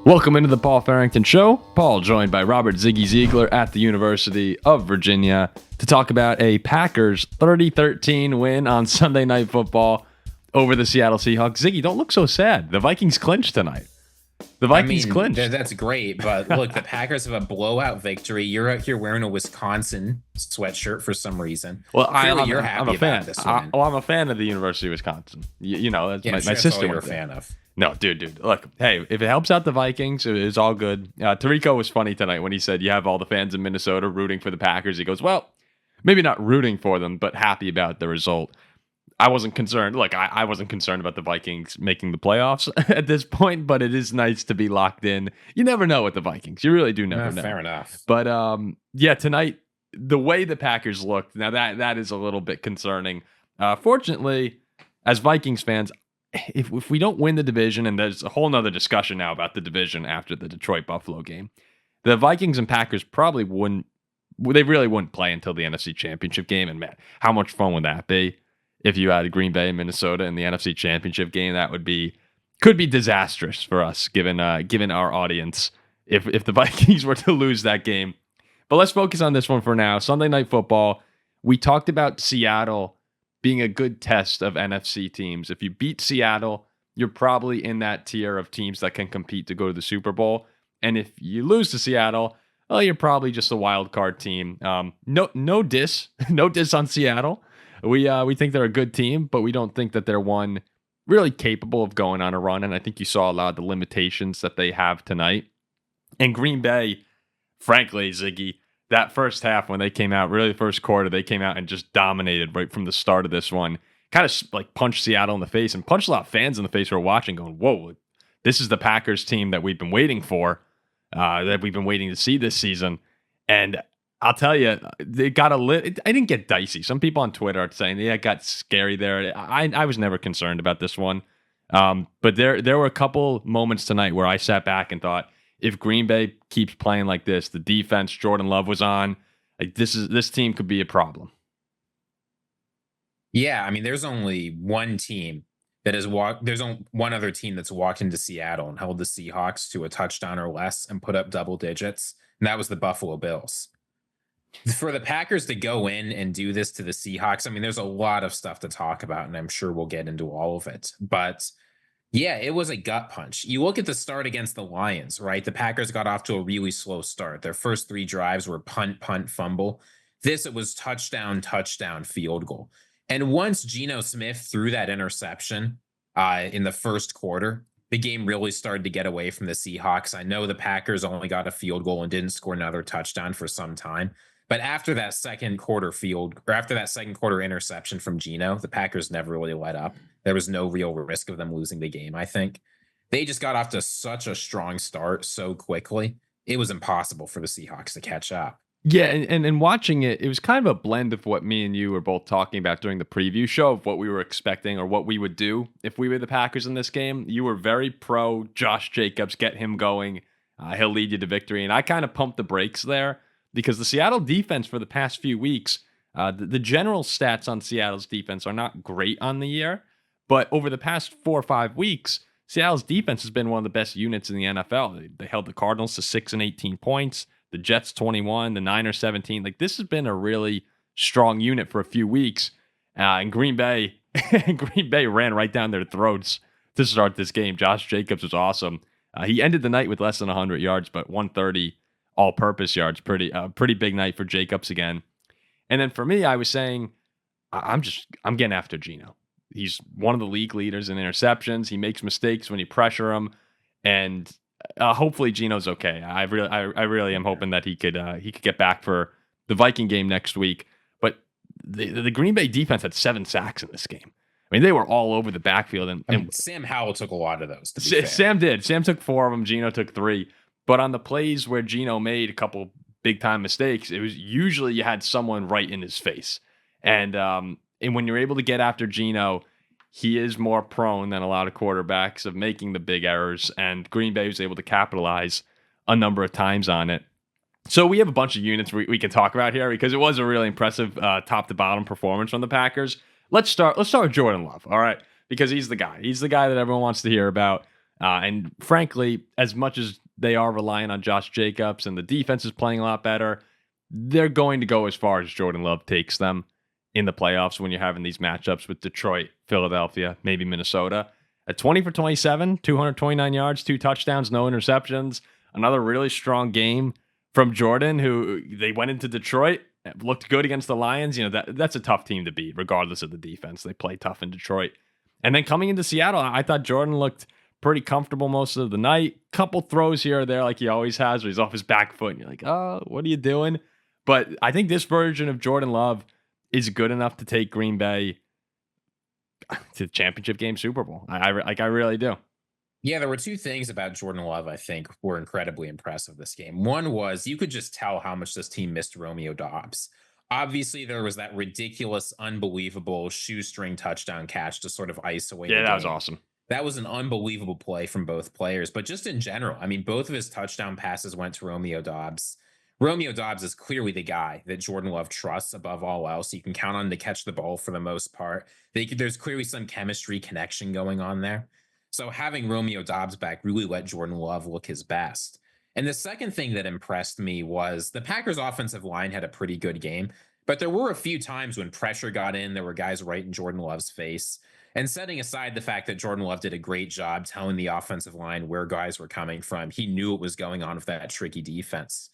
Welcome into the Paul Farrington Show. Paul joined by Robert Ziggy Ziegler at the University of Virginia to talk about a Packers 30-13 win on Sunday Night Football over the Seattle Seahawks. Ziggy, don't look so sad. The Vikings clinched tonight. The Vikings clinched. That's great, but look, the Packers have a blowout victory. You're out here wearing a Wisconsin sweatshirt for some reason. Well, I'm a fan. About this win. I'm a fan of the University of Wisconsin. You know, that's my sure sister. You're a fan of. No, dude. Look, hey, if it helps out the Vikings, it's all good. Tarico was funny tonight when he said you have all the fans in Minnesota rooting for the Packers. He goes, well, maybe not rooting for them, but happy about the result. I wasn't concerned. Look, I wasn't concerned about the Vikings making the playoffs at this point, but it is nice to be locked in. You never know with the Vikings. You really do never know. Fair enough. But yeah, tonight, the way the Packers looked, now that is a little bit concerning. Fortunately, as Vikings fans, if we don't win the division, and there's a whole nother discussion now about the division after the Detroit-Buffalo game, the Vikings and Packers probably really wouldn't play until the NFC Championship game. And man, how much fun would that be? If you had Green Bay and Minnesota in the NFC Championship game, that could be disastrous for us, given our audience, if the Vikings were to lose that game. But let's focus on this one for now. Sunday Night Football. We talked about Seattle being a good test of NFC teams. If you beat Seattle, you're probably in that tier of teams that can compete to go to the Super Bowl. And if you lose to Seattle, well, you're probably just a wild card team. No diss on Seattle. We think they're a good team, but we don't think that they're one really capable of going on a run. And I think you saw a lot of the limitations that they have tonight. And Green Bay, frankly, Ziggy, that first half when they came out, really the first quarter, they came out and just dominated right from the start of this one. Kind of like punched Seattle in the face and punched a lot of fans in the face who are watching going, whoa, this is the Packers team that we've been waiting for, that we've been waiting to see this season. And I'll tell you, it got I didn't get dicey. Some people on Twitter are saying, yeah, it got scary there. I was never concerned about this one. But there were a couple moments tonight where I sat back and thought, if Green Bay keeps playing like this, the defense Jordan Love was on, like this team could be a problem. Yeah, I mean, there's only one team that has walked. There's only one other team that's walked into Seattle and held the Seahawks to a touchdown or less and put up double digits, and that was the Buffalo Bills. For the Packers to go in and do this to the Seahawks, I mean, there's a lot of stuff to talk about, and I'm sure we'll get into all of it. But yeah, it was a gut punch. You look at the start against the Lions, right? The Packers got off to a really slow start. Their first three drives were punt, fumble. It was touchdown, field goal. And once Geno Smith threw that interception in the first quarter, the game really started to get away from the Seahawks. I know the Packers only got a field goal and didn't score another touchdown for some time. But after that second quarter interception from Geno, the Packers never really let up. There was no real risk of them losing the game, I think. They just got off to such a strong start so quickly. It was impossible for the Seahawks to catch up. Yeah, and watching it, it was kind of a blend of what me and you were both talking about during the preview show, of what we were expecting or what we would do if we were the Packers in this game. You were very pro Josh Jacobs, get him going. He'll lead you to victory. And I kind of pumped the brakes there because the Seattle defense for the past few weeks, the general stats on Seattle's defense are not great on the year. But over the past 4 or 5 weeks, Seattle's defense has been one of the best units in the NFL. They held the Cardinals to 6 and 18 points. The Jets 21, the Niners 17. Like, this has been a really strong unit for a few weeks. And Green Bay ran right down their throats to start this game. Josh Jacobs was awesome. He ended the night with less than 100 yards, but 130 all-purpose yards. Pretty big night for Jacobs again. And then for me, I was saying, I'm getting after Geno. He's one of the league leaders in interceptions. He makes mistakes when you pressure him, and hopefully Geno's okay. I really am hoping that he could get back for the Viking game next week. But the Green Bay defense had 7 sacks in this game. I mean, they were all over the backfield, and Sam Howell took a lot of those. Sam did. Sam took 4 of them. Geno took 3. But on the plays where Geno made a couple big time mistakes, it was usually you had someone right in his face. And when you're able to get after Geno, he is more prone than a lot of quarterbacks of making the big errors, and Green Bay was able to capitalize a number of times on it. So we have a bunch of units we can talk about here because it was a really impressive top to bottom performance from the Packers. Let's start with Jordan Love, all right, because he's the guy. He's the guy that everyone wants to hear about. And frankly, as much as they are relying on Josh Jacobs and the defense is playing a lot better, they're going to go as far as Jordan Love takes them in the playoffs when you're having these matchups with Detroit, Philadelphia, maybe Minnesota. At 20 for 27, 229 yards, 2 touchdowns, no interceptions. Another really strong game from Jordan, who they went into Detroit, looked good against the Lions. That's a tough team to beat, regardless of the defense. They play tough in Detroit. And then coming into Seattle, I thought Jordan looked pretty comfortable most of the night. Couple throws here or there, like he always has, where he's off his back foot, and you're like, oh, what are you doing? But I think this version of Jordan Love is good enough to take Green Bay to the championship game, Super Bowl. I really do. Yeah, there were two things about Jordan Love I think were incredibly impressive this game. One was you could just tell how much this team missed Romeo Doubs. Obviously, there was that ridiculous, unbelievable shoestring touchdown catch to sort of isolate the Yeah, that game. was awesome. That was an unbelievable play from both players. But just in general, I mean, both of his touchdown passes went to Romeo Doubs. Romeo Doubs is clearly the guy that Jordan Love trusts above all else. You can count on him to catch the ball for the most part. There's clearly some chemistry connection going on there. So having Romeo Doubs back really let Jordan Love look his best. And the second thing that impressed me was the Packers' offensive line had a pretty good game, but there were a few times when pressure got in. There were guys right in Jordan Love's face. And setting aside the fact that Jordan Love did a great job telling the offensive line where guys were coming from, he knew what was going on with that tricky defense.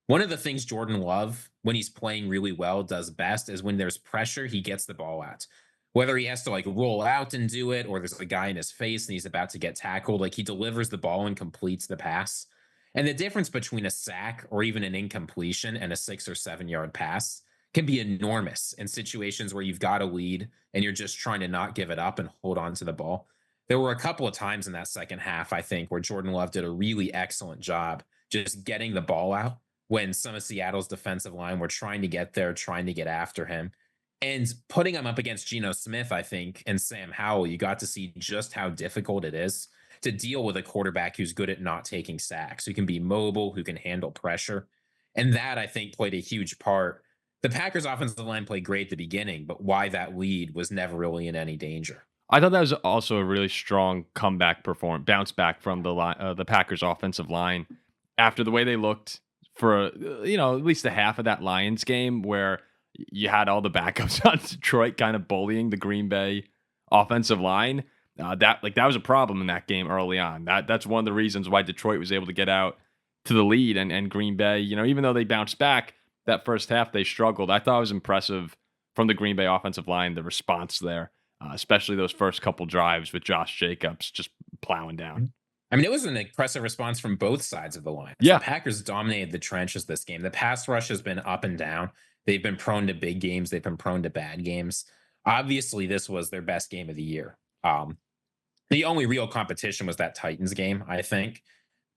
One of the things Jordan Love, when he's playing really well, does best is when there's pressure, he gets the ball out. Whether he has to like roll out and do it, or there's a guy in his face and he's about to get tackled, like he delivers the ball and completes the pass. And the difference between a sack or even an incompletion and a 6 or 7 yard pass can be enormous in situations where you've got a lead and you're just trying to not give it up and hold on to the ball. There were a couple of times in that second half, I think, where Jordan Love did a really excellent job just getting the ball out when some of Seattle's defensive line were trying to get there, trying to get after him. And putting him up against Geno Smith, I think, and Sam Howell, you got to see just how difficult it is to deal with a quarterback who's good at not taking sacks, who can be mobile, who can handle pressure. And that, I think, played a huge part. The Packers' offensive line played great at the beginning, but why that lead was never really in any danger. I thought that was also a really strong comeback bounce back from the Packers' offensive line after the way they looked for at least a half of that Lions game, where you had all the backups on Detroit kind of bullying the Green Bay offensive line. That was a problem in that game early on. That's one of the reasons why Detroit was able to get out to the lead, and Green Bay, even though they bounced back that first half, they struggled. I thought it was impressive from the Green Bay offensive line, the response there, especially those first couple drives with Josh Jacobs just plowing down. I mean, it was an impressive response from both sides of the line. Yeah. The Packers dominated the trenches this game. The pass rush has been up and down. They've been prone to big games. They've been prone to bad games. Obviously, this was their best game of the year. The only real competition was that Titans game, I think,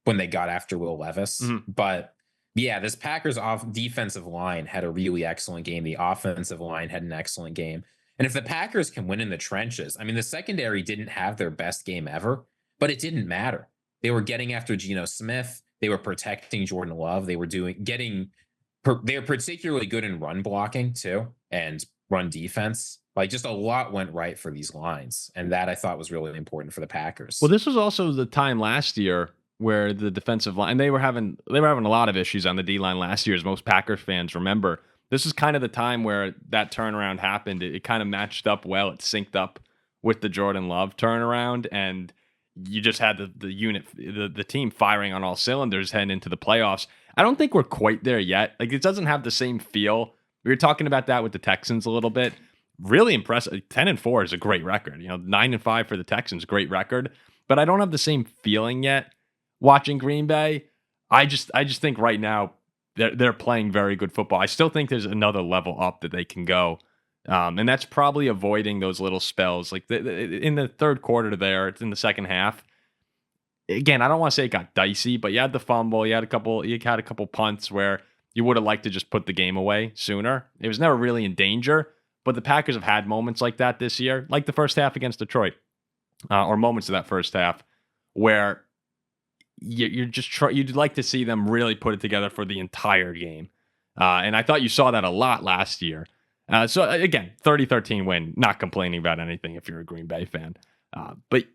when they got after Will Levis. Mm-hmm. But yeah, this Packers defensive line had a really excellent game. The offensive line had an excellent game. And if the Packers can win in the trenches, I mean, the secondary didn't have their best game ever, but it didn't matter. They were getting after Geno Smith. They were protecting Jordan Love. They were they're particularly good in run blocking too, and run defense. Like, just a lot went right for these lines. And that I thought was really important for the Packers. Well, this was also the time last year where the defensive line, and they were having a lot of issues on the D line last year, as most Packers fans remember. This is kind of the time where that turnaround happened. It kind of matched up well. It synced up with the Jordan Love turnaround, and you just had the unit, the team firing on all cylinders heading into the playoffs. I don't think we're quite there yet. Like, it doesn't have the same feel. We were talking about that with the Texans a little bit. Really impressive. 10-4 is a great record. 9-5 for the Texans, great record. But I don't have the same feeling yet watching Green Bay. I just think right now they're playing very good football. I still think there's another level up that they can go. And that's probably avoiding those little spells. Like in the third quarter there, it's in the second half. Again, I don't want to say it got dicey, but you had the fumble, you had a couple punts where you would have liked to just put the game away sooner. It was never really in danger, but the Packers have had moments like that this year, like the first half against Detroit, or moments of that first half where you'd like to see them really put it together for the entire game. And I thought you saw that a lot last year. So again, 30-13 win, not complaining about anything if you're a Green Bay fan. But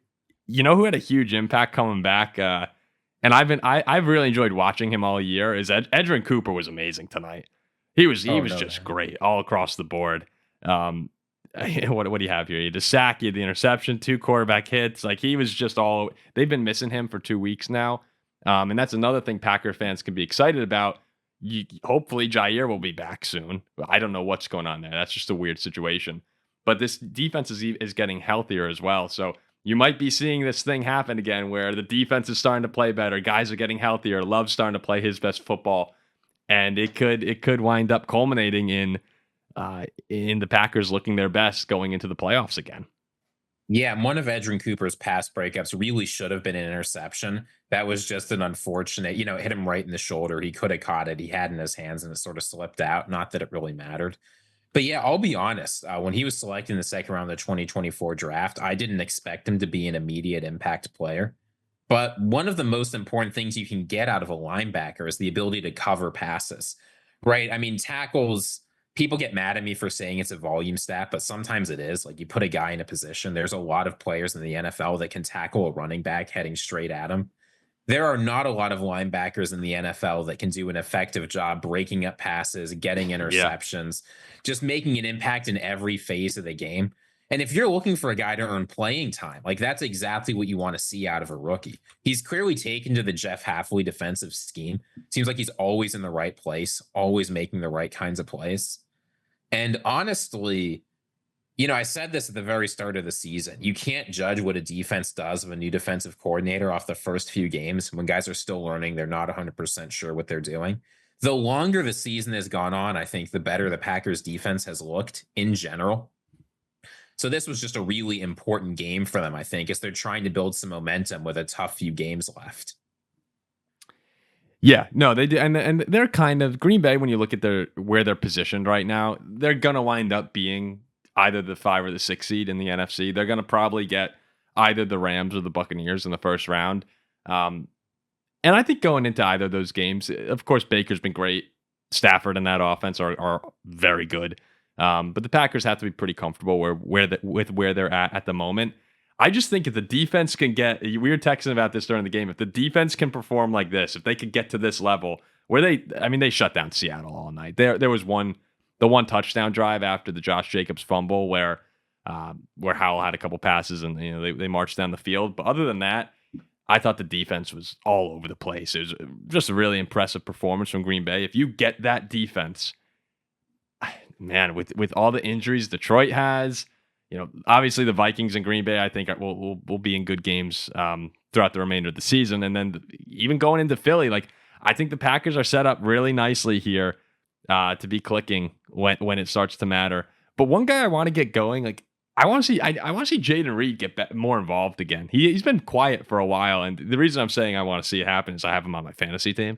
You know who had a huge impact coming back? And I've really enjoyed watching him all year. Is Edrin Cooper was amazing tonight. He Oh, was no just doubt. great all across the board. Um, what do you have here? You had the sack, you had the interception, 2 quarterback hits. Like he was just all. They've been missing him for 2 weeks now, and that's another thing Packer fans can be excited about. Hopefully Jair will be back soon. I don't know what's going on there. That's just a weird situation. But this defense is getting healthier as well. So you might be seeing this thing happen again where the defense is starting to play better. Guys are getting healthier. Love's starting to play his best football. And it could wind up culminating in the Packers looking their best going into the playoffs again. Yeah, and one of Edrin Cooper's pass breakups really should have been an interception. That was just an unfortunate, it hit him right in the shoulder. He could have caught it. He had it in his hands and it sort of slipped out. Not that it really mattered. But yeah, I'll be honest. When he was selected in the second round of the 2024 draft, I didn't expect him to be an immediate impact player. But one of the most important things you can get out of a linebacker is the ability to cover passes, right? I mean, tackles, people get mad at me for saying it's a volume stat, but sometimes it is. Like you put a guy in a position, there's a lot of players in the NFL that can tackle a running back heading straight at him. There are not a lot of linebackers in the NFL that can do an effective job breaking up passes, getting Yeah. interceptions, just making an impact in every phase of the game. And if you're looking for a guy to earn playing time, like that's exactly what you want to see out of a rookie. He's clearly taken to the Jeff Hafley defensive scheme. Seems like he's always in the right place, always making the right kinds of plays. And honestly, I said this at the very start of the season. You can't judge what a defense does of a new defensive coordinator off the first few games when guys are still learning. They're not 100% sure what they're doing. The longer the season has gone on, I think the better the Packers defense has looked in general. So this was just a really important game for them, I think, as they're trying to build some momentum with a tough few games left. Yeah, no, they do, and they're kind of Green Bay. When you look at where they're positioned right now, they're gonna wind up being either the 5 or the 6 seed in the NFC. They're gonna probably get either the Rams or the Buccaneers in the first round. Um, and I think going into either of those games, of course, Baker's been great. Stafford and that offense are very good. But the Packers have to be pretty comfortable with where they're at the moment. I just think if the defense can get, we were texting about this during the game, if the defense can perform like this, if they could get to this level where they shut down Seattle all night. There was the one touchdown drive after the Josh Jacobs fumble where Howell had a couple passes and they marched down the field. But other than that, I thought the defense was all over the place. It was just a really impressive performance from Green Bay. If you get that defense, man, with all the injuries Detroit has, obviously the Vikings and Green Bay, I think will be in good games throughout the remainder of the season, and then even going into Philly, like I think the Packers are set up really nicely here to be clicking when it starts to matter. But one guy I want to get going, like I want to see Jaden Reed get more involved again. He's been quiet for a while, and the reason I'm saying I want to see it happen is I have him on my fantasy team.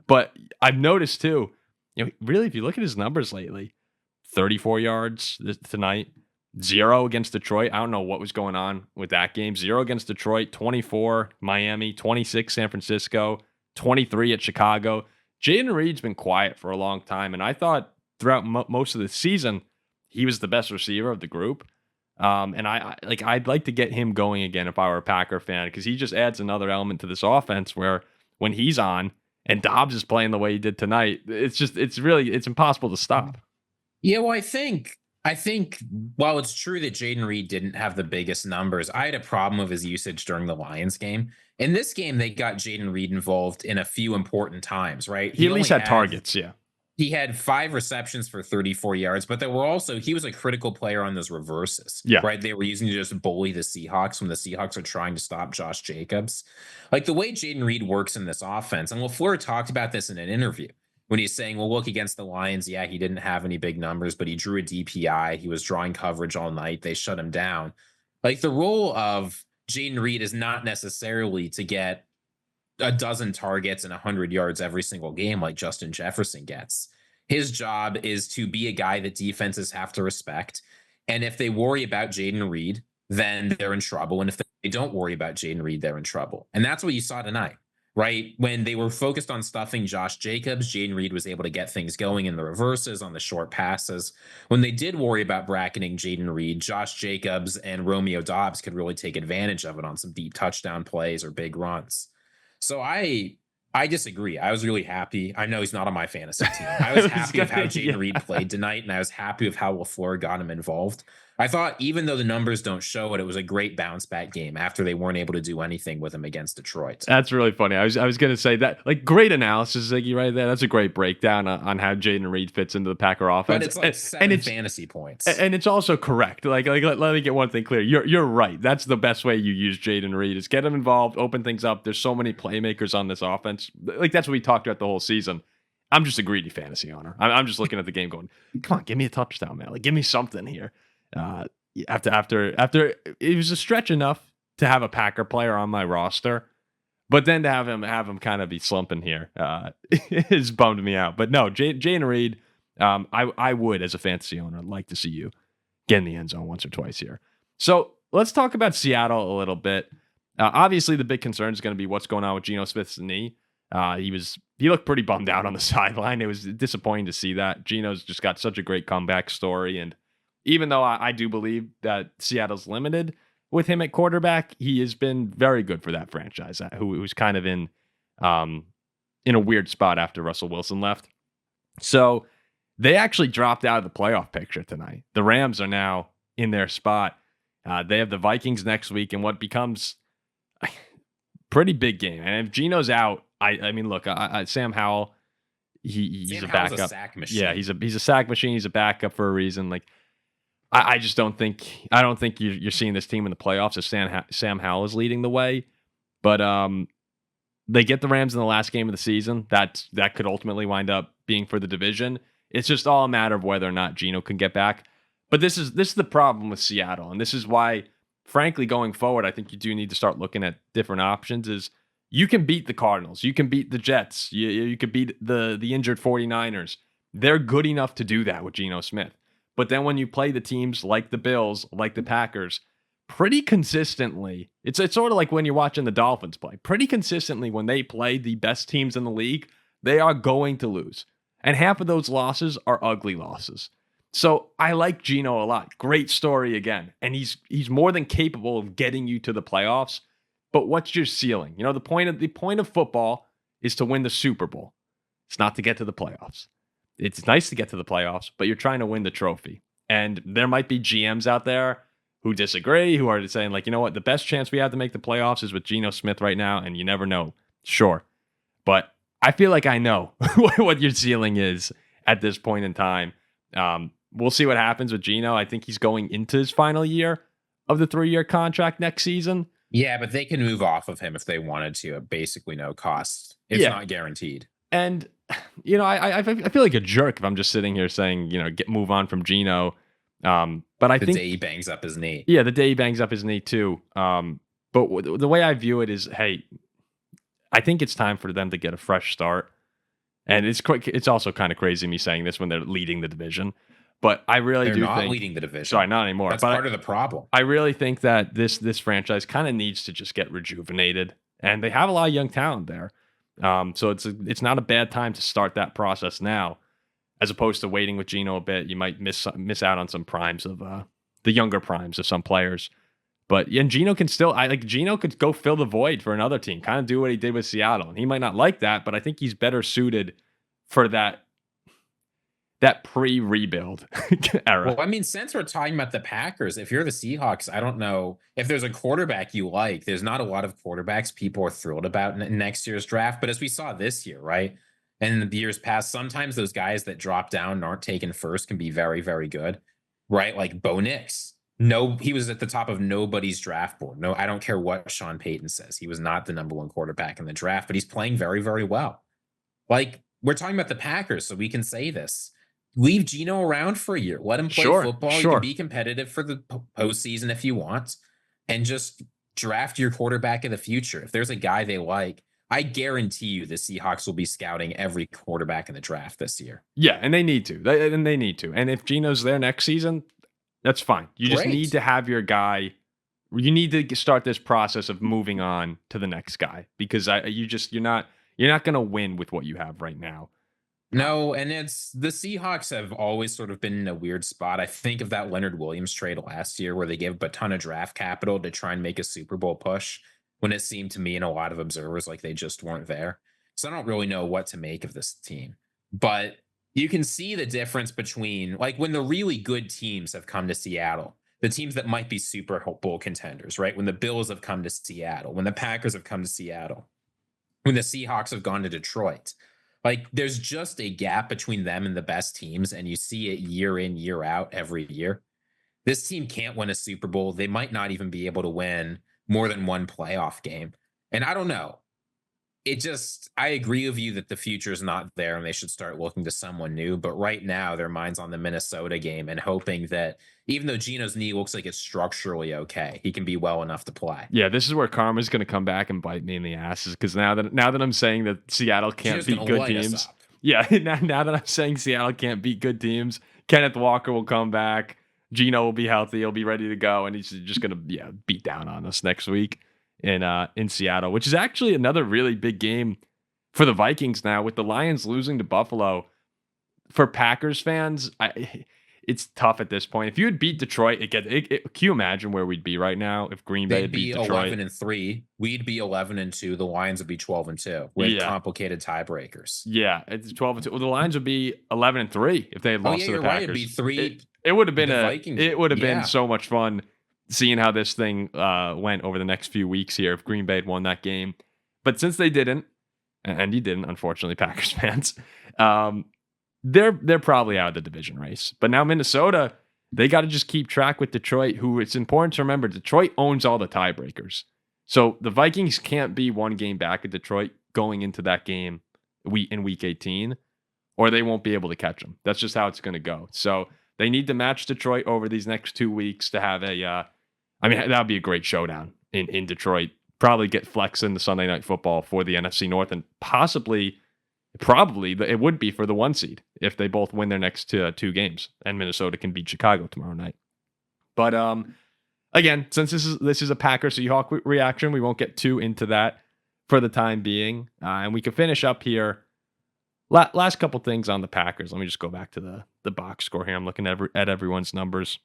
But I've noticed too, really, if you look at his numbers lately, 34 yards tonight, 0 against Detroit. I don't know what was going on with that game. 0 against Detroit, 24 Miami, 26 San Francisco, 23 at Chicago. Jaden Reed's been quiet for a long time, and I thought throughout most of the season he was the best receiver of the group. And I'd like to get him going again if I were a Packer fan, because he just adds another element to this offense where when he's on and Dobbs is playing the way he did tonight, it's impossible to stop. Yeah, well, I think while it's true that Jaden Reed didn't have the biggest numbers, I had a problem with his usage during the Lions game. In this game, they got Jaden Reed involved in a few important times, right? He at least had targets, yeah. He had 5 receptions for 34 yards, but he was a critical player on those reverses, Yeah. right? They were using to just bully the Seahawks when the Seahawks are trying to stop Josh Jacobs. Like the way Jaden Reed works in this offense, and LaFleur talked about this in an interview when he's saying, well, look, against the Lions, yeah, he didn't have any big numbers, but he drew a DPI. He was drawing coverage all night. They shut him down. Like the role of Jaden Reed is not necessarily to get a dozen targets and 100 yards every single game like Justin Jefferson gets. His job is to be a guy that defenses have to respect. And if they worry about Jaden Reed, then they're in trouble. And if they don't worry about Jaden Reed, they're in trouble. And that's what you saw tonight. right? When they were focused on stuffing Josh Jacobs, Jaden Reed was able to get things going in the reverses on the short passes. When they did worry about bracketing Jaden Reed, Josh Jacobs and Romeo Dobbs could really take advantage of it on some deep touchdown plays or big runs. So I disagree. I was really happy. I know he's not on my fantasy team. I was happy with how Jaden Reed played tonight, and I was happy with how LaFleur got him involved. I thought even though the numbers don't show it, it was a great bounce back game after they weren't able to do anything with him against Detroit. That's really funny. I was going to say that, like, great analysis, Ziggy, right there. That's a great breakdown on how Jaden Reed fits into the Packer offense. But it's like seven fantasy points, and it's also correct. Like let me get one thing clear. You're right. That's the best way you use Jaden Reed is get him involved, open things up. There's so many playmakers on this offense. Like that's what we talked about the whole season. I'm just a greedy fantasy owner. I'm just looking at the game going, come on, give me a touchdown, man. Like give me something here. After it was a stretch enough to have a Packer player on my roster, but then to have him kind of be slumping here has bummed me out. But no, Jaden Reed, I would as a fantasy owner like to see you get in the end zone once or twice here. So let's talk about Seattle a little bit. Obviously, the big concern is going to be what's going on with Geno Smith's knee. He looked pretty bummed out on the sideline. It was disappointing to see that. Geno's just got such a great comeback story, and even though I do believe that Seattle's limited with him at quarterback, he has been very good for that franchise, who's kind of in a weird spot after Russell Wilson left. So they actually dropped out of the playoff picture tonight. The Rams are now in their spot. They have the Vikings next week, and what becomes a pretty big game. And if Geno's out, I mean, look, Sam Howell, he's a backup. A sack machine. Yeah, he's a sack machine. He's a backup for a reason. Like, I just don't think you're seeing this team in the playoffs as Sam Howell is leading the way. But they get the Rams in the last game of the season. That could ultimately wind up being for the division. It's just all a matter of whether or not Geno can get back. But this is the problem with Seattle, and this is why, frankly, going forward, I think you do need to start looking at different options. Is you can beat the Cardinals, you can beat the Jets, you could beat the injured 49ers. They're good enough to do that with Geno Smith. But then when you play the teams like the Bills, like the Packers, pretty consistently, it's sort of like when you're watching the Dolphins play. Pretty consistently, when they play the best teams in the league, they are going to lose. And half of those losses are ugly losses. So I like Geno a lot. Great story again. And he's more than capable of getting you to the playoffs. But what's your ceiling? You know, the point of football is to win the Super Bowl. It's not to get to the playoffs. It's nice to get to the playoffs, but you're trying to win the trophy. And there might be GMs out there who disagree, who are saying, like, you know what, the best chance we have to make the playoffs is with Geno Smith right now, and you never know. Sure. But I feel like I know what your ceiling is at this point in time. We'll see what happens with Geno. I think he's going into his final year of the 3-year contract next season. Yeah, but they can move off of him if they wanted to at basically no cost. It's not guaranteed. And, you know, I feel like a jerk if I'm just sitting here saying, you know, move on from Geno. But I think the day he bangs up his knee. Yeah, the day he bangs up his knee too. But the way I view it is, hey, I think it's time for them to get a fresh start. And it's also kind of crazy me saying this when they're leading the division. But I really they're do not think leading the division. Sorry, not anymore. That's but part of the problem. I really think that this franchise kind of needs to just get rejuvenated, and they have a lot of young talent there. So it's not a bad time to start that process now, as opposed to waiting with Geno a bit. You might miss out on some primes of the younger primes of some players. But Geno can still, Geno could go fill the void for another team, kind of do what he did with Seattle. And he might not like that, but I think he's better suited for that pre-rebuild era. Well, I mean, since we're talking about the Packers, if you're the Seahawks, I don't know if there's a quarterback you like. There's not a lot of quarterbacks people are thrilled about in next year's draft. But as we saw this year, right? And in the years past, sometimes those guys that drop down and aren't taken first can be very, very good, right? Like Bo Nix. No, he was at the top of nobody's draft board. No, I don't care what Sean Payton says. He was not the number one quarterback in the draft, but he's playing very, very well. Like, we're talking about the Packers, so we can say this. Leave Geno around for a year. Let him play football. You can be competitive for the postseason if you want, and just draft your quarterback of the future. If there's a guy they like, I guarantee you the Seahawks will be scouting every quarterback in the draft this year. Yeah, and they need to. They need to. And if Geno's there next season, that's fine. You just need to have your guy you need to start this process of moving on to the next guy because you're not going to win with what you have right now. No, and it's the Seahawks have always sort of been in a weird spot. I think of that Leonard Williams trade last year where they gave up a ton of draft capital to try and make a Super Bowl push when it seemed to me and a lot of observers like they just weren't there. So I don't really know what to make of this team. But you can see the difference between like when the really good teams have come to Seattle, the teams that might be Super Bowl contenders, right? When the Bills have come to Seattle, when the Packers have come to Seattle, when the Seahawks have gone to Detroit. Like there's just a gap between them and the best teams, and you see it year in, year out, every year. This team can't win a Super Bowl. They might not even be able to win more than one playoff game. And I don't know. I agree with you that the future is not there and they should start looking to someone new. But right now, their mind's on the Minnesota game and hoping that even though Geno's knee looks like it's structurally okay, he can be well enough to play. Yeah, this is where karma's going to come back and bite me in the ass because now that I'm saying that Seattle can't beat good teams. Yeah, now that I'm saying Seattle can't beat good teams, Kenneth Walker will come back. Geno will be healthy. He'll be ready to go, and he's just going to beat down on us next week in Seattle, which is actually another really big game for the Vikings now with the Lions losing to Buffalo. For Packers fans, it's tough at this point. If you had beat Detroit, can you imagine where we'd be right now if Green Bay had beat Detroit? 11-3. We'd be 11-2. The Lions would be 12-2 with complicated tiebreakers. Yeah, it's 12-2. Well, the Lions would be 11-3 if they had lost to the Packers. Right. It'd be 3. It would have been been so much fun seeing how this thing went over the next few weeks here if Green Bay had won that game. But since they didn't, and you didn't, unfortunately, Packers fans, they're probably out of the division race. But now Minnesota, they got to just keep track with Detroit, who it's important to remember, Detroit owns all the tiebreakers. So the Vikings can't be one game back at Detroit going into that game in week 18, or they won't be able to catch them. That's just how it's going to go. So they need to match Detroit over these next 2 weeks to have that would be a great showdown in Detroit. Probably get Flex in the Sunday Night Football for the NFC North, and probably it would be for the 1 seed if they both win their next 2 games and Minnesota can beat Chicago tomorrow night. But again, since this is a Packers Seahawks reaction, we won't get too into that for the time being, and we can finish up here. Last couple things on the Packers. Let me just go back to the box score here. I'm looking at everyone's numbers.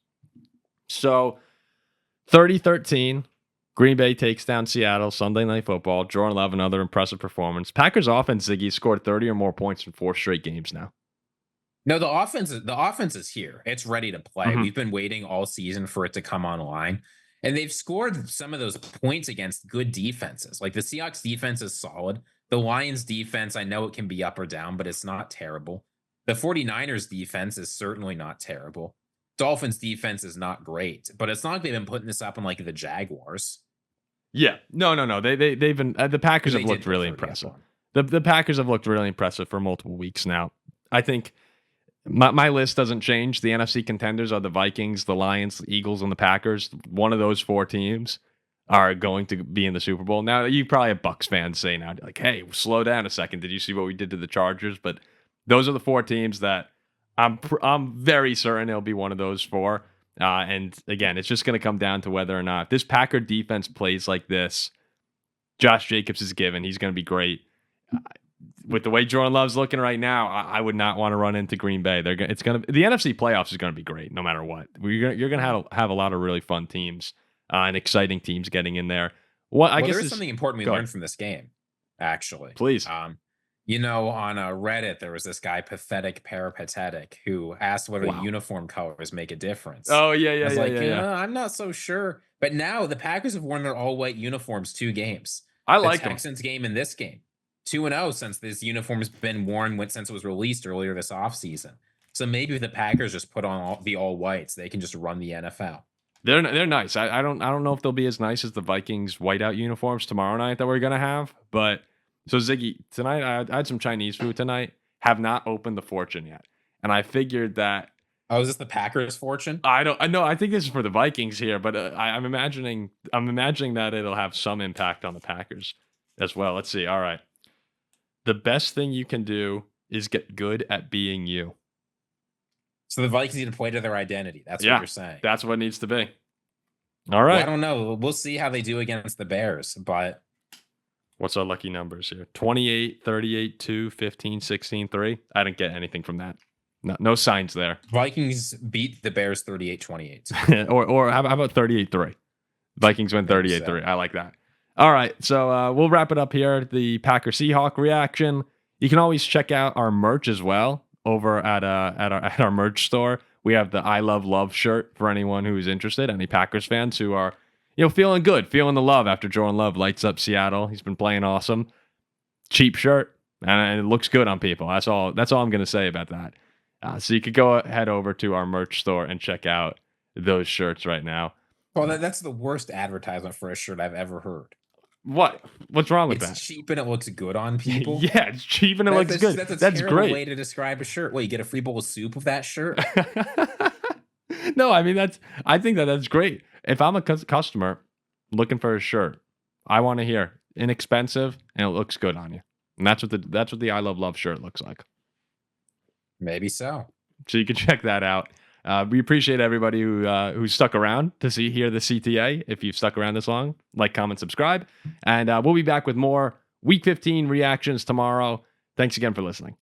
So 30-13. Green Bay takes down Seattle, Sunday Night Football. Jordan Love, another impressive performance. Packers offense, Ziggy, scored 30 or more points in 4 straight games now. No, the offense is here. It's ready to play. Mm-hmm. We've been waiting all season for it to come online. And they've scored some of those points against good defenses. Like the Seahawks defense is solid. The Lions defense, I know it can be up or down, but it's not terrible. The 49ers defense is certainly not terrible. Dolphins defense is not great, but it's not like they've been putting this up on like the Jaguars. Yeah, no. They've been the Packers have looked really impressive. The Packers have looked really impressive for multiple weeks now. I think my list doesn't change. The NFC contenders are the Vikings, the Lions, the Eagles, and the Packers. One of those 4 teams are going to be in the Super Bowl. Now, you probably have Bucs fans saying now, like, "Hey, slow down a second. Did you see what we did to the Chargers?" But those are the 4 teams that I'm very certain it'll be one of those 4. And again, it's just going to come down to whether or not this Packer defense plays like this. Josh Jacobs is given. He's going to be great. With the way Jordan Love's looking right now, I would not want to run into Green Bay. The NFC playoffs is going to be great no matter what. You're going to have a lot of really fun teams and exciting teams getting in there. I guess there's something important we learned from this game, actually. Please. On Reddit, there was this guy, Pathetic Peripatetic, who asked whether uniform colors make a difference. Oh, yeah. I'm not so sure. But now the Packers have worn their all-white uniforms 2 games. I like the Texans game and this game. 2-0 since this uniform has been worn since it was released earlier this offseason. So maybe if the Packers just put on the all-whites, they can just run the NFL. They're nice. I don't know if they'll be as nice as the Vikings whiteout uniforms tomorrow night that we're going to have, but... So, Ziggy, tonight I had some Chinese food tonight. Have not opened the fortune yet. And I figured that... Oh, is this the Packers fortune? I know. I think this is for the Vikings here, but I'm imagining that it'll have some impact on the Packers as well. Let's see. All right. The best thing you can do is get good at being you. So the Vikings need to play to their identity. That's what you're saying. That's what it needs to be. All Well, I right. don't know. We'll see how they do against the Bears, but What's our lucky numbers here? 28, 38, 2, 15, 16, 3. I didn't get anything from that. No signs there. Vikings beat the Bears 38-28. or how about 38-3? Vikings win Maybe 38-3. so. I like that. All right. So we'll wrap it up here. The Packer Seahawk reaction. You can always check out our merch as well over at our merch store. We have the I Love Love shirt for anyone who's interested, any Packers fans who are, feeling good, feeling the love after Jordan Love lights up Seattle. He's been playing awesome. Cheap shirt, and it looks good on people. That's all I'm going to say about that. So you could go head over to our merch store and check out those shirts right now. Well, that's the worst advertisement for a shirt I've ever heard. What? What's wrong with that? It's cheap and it looks good on people. Yeah, it's cheap and it looks good. That's a That's terrible great. way to describe a shirt. Well, you get a free bowl of soup with that shirt. No, I mean I think that's great. If I'm a customer looking for a shirt, I want to hear inexpensive and it looks good on you. And that's what the I Love Love shirt looks like. Maybe so. So you can check that out. We appreciate everybody who stuck around to hear the CTA. If you've stuck around this long, like, comment, subscribe. And we'll be back with more Week 15 reactions tomorrow. Thanks again for listening.